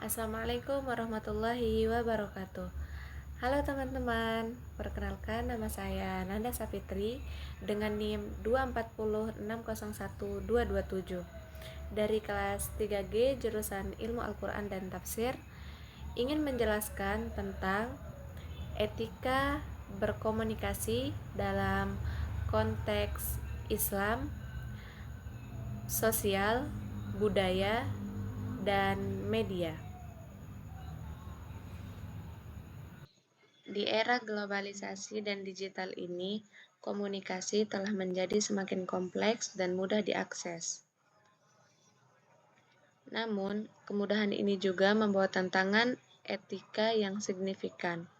Assalamualaikum warahmatullahi wabarakatuh. Halo teman-teman, perkenalkan nama saya Nanda Sapitri dengan NIM 240601227 dari kelas 3G jurusan Ilmu Al-Quran dan Tafsir, ingin menjelaskan tentang etika berkomunikasi dalam konteks Islam, sosial, budaya, dan media. Di era globalisasi dan digital ini, komunikasi telah menjadi semakin kompleks dan mudah diakses. Namun, kemudahan ini juga membawa tantangan etika yang signifikan.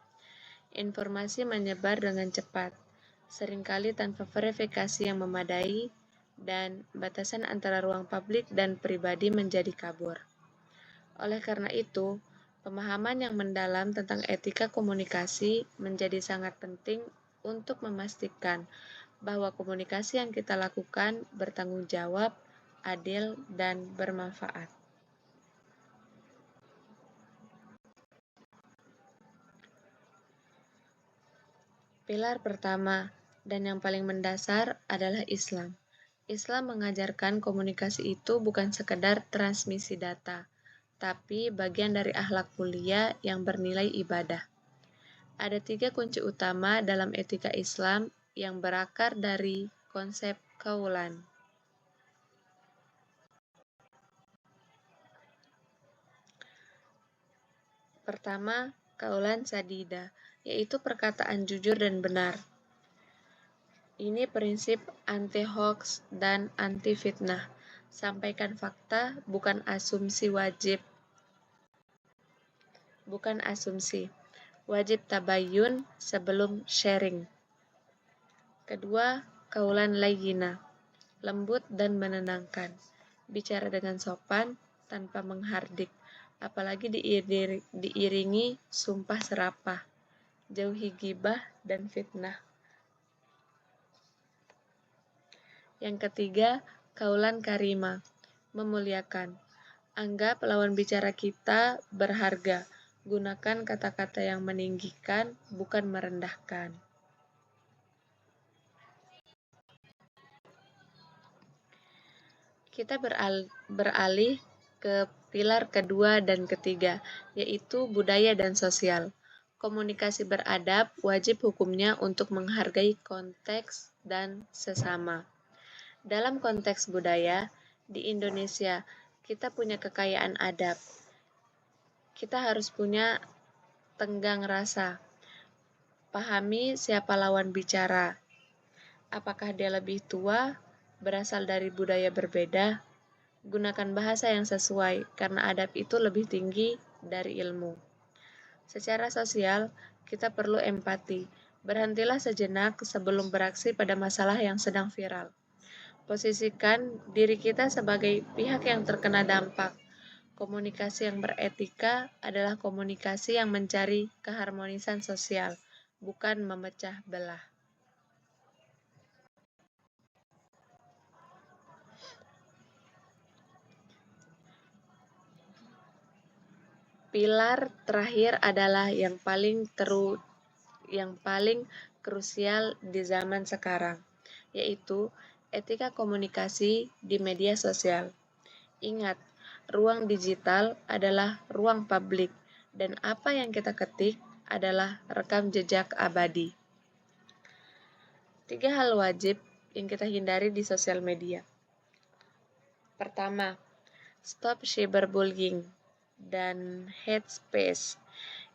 Informasi menyebar dengan cepat, seringkali tanpa verifikasi yang memadai, dan batasan antara ruang publik dan pribadi menjadi kabur. Oleh karena itu, pemahaman yang mendalam tentang etika komunikasi menjadi sangat penting untuk memastikan bahwa komunikasi yang kita lakukan bertanggung jawab, adil, dan bermanfaat. Pilar pertama dan yang paling mendasar adalah Islam. Islam mengajarkan komunikasi itu bukan sekedar transmisi data, tapi bagian dari akhlak mulia yang bernilai ibadah. Ada 3 kunci utama dalam etika Islam yang berakar dari konsep kaulan. Pertama, kaulan sadida, yaitu perkataan jujur dan benar. Ini prinsip anti-hoax dan anti-fitnah. Sampaikan fakta, bukan asumsi wajib. Bukan asumsi. Wajib tabayun sebelum sharing. Kedua, kaulan layyina, lembut dan menenangkan. Bicara dengan sopan tanpa menghardik, apalagi diiringi sumpah serapah. Jauhi ghibah dan fitnah. Yang ketiga, kaulan karima, memuliakan. Anggap lawan bicara kita berharga. Gunakan kata-kata yang meninggikan, bukan merendahkan. Kita beralih ke pilar kedua dan ketiga, yaitu budaya dan sosial. Komunikasi beradab wajib hukumnya untuk menghargai konteks dan sesama. Dalam konteks budaya, di Indonesia, kita punya kekayaan adab. Kita harus punya tenggang rasa. Pahami siapa lawan bicara. Apakah dia lebih tua, berasal dari budaya berbeda? Gunakan bahasa yang sesuai, karena adab itu lebih tinggi dari ilmu. Secara sosial, kita perlu empati. Berhentilah sejenak sebelum beraksi pada masalah yang sedang viral. Posisikan diri kita sebagai pihak yang terkena dampak. Komunikasi yang beretika adalah komunikasi yang mencari keharmonisan sosial, bukan memecah belah. Pilar terakhir adalah yang paling krusial di zaman sekarang, yaitu etika komunikasi di media sosial. Ingat, ruang digital adalah ruang publik, dan apa yang kita ketik adalah rekam jejak abadi. 3 hal wajib yang kita hindari di sosial media. Pertama, stop cyberbullying dan hate speech.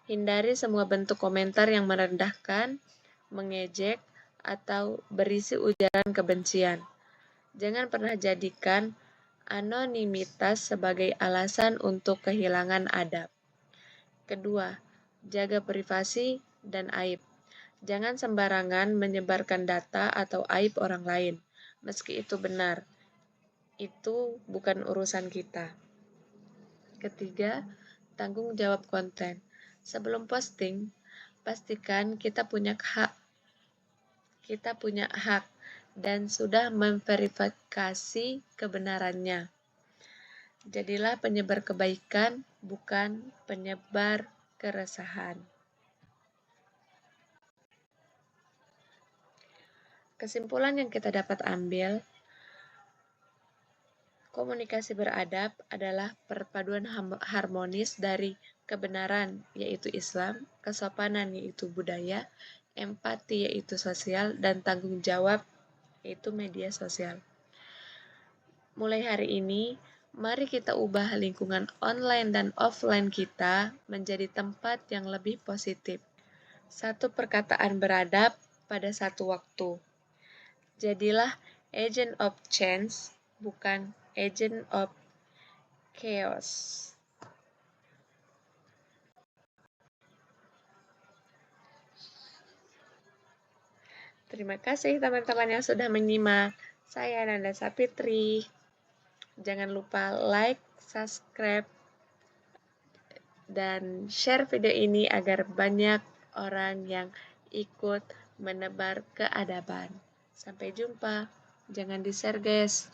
Hindari semua bentuk komentar yang merendahkan, mengejek, atau berisi ujaran kebencian. Jangan pernah jadikan anonimitas sebagai alasan untuk kehilangan adab. Kedua, jaga privasi dan aib. Jangan sembarangan menyebarkan data atau aib orang lain, meski itu benar. Itu bukan urusan kita. Ketiga, tanggung jawab konten. Sebelum posting, pastikan kita punya hak dan sudah memverifikasi kebenarannya. Jadilah penyebar kebaikan, bukan penyebar keresahan. Kesimpulan yang kita dapat ambil, komunikasi beradab adalah perpaduan harmonis dari kebenaran, yaitu Islam, kesopanan, yaitu budaya, empati, yaitu sosial, dan tanggung jawab, yaitu media sosial. Mulai hari ini, mari kita ubah lingkungan online dan offline kita menjadi tempat yang lebih positif. Satu perkataan beradab pada satu waktu. Jadilah agent of change, bukan agent of chaos. Terima kasih teman-teman yang sudah menyimak. Saya Nanda Sapitri. Jangan lupa like, subscribe, dan share video ini agar banyak orang yang ikut menebar keadaban. Sampai jumpa. Jangan di-share, guys.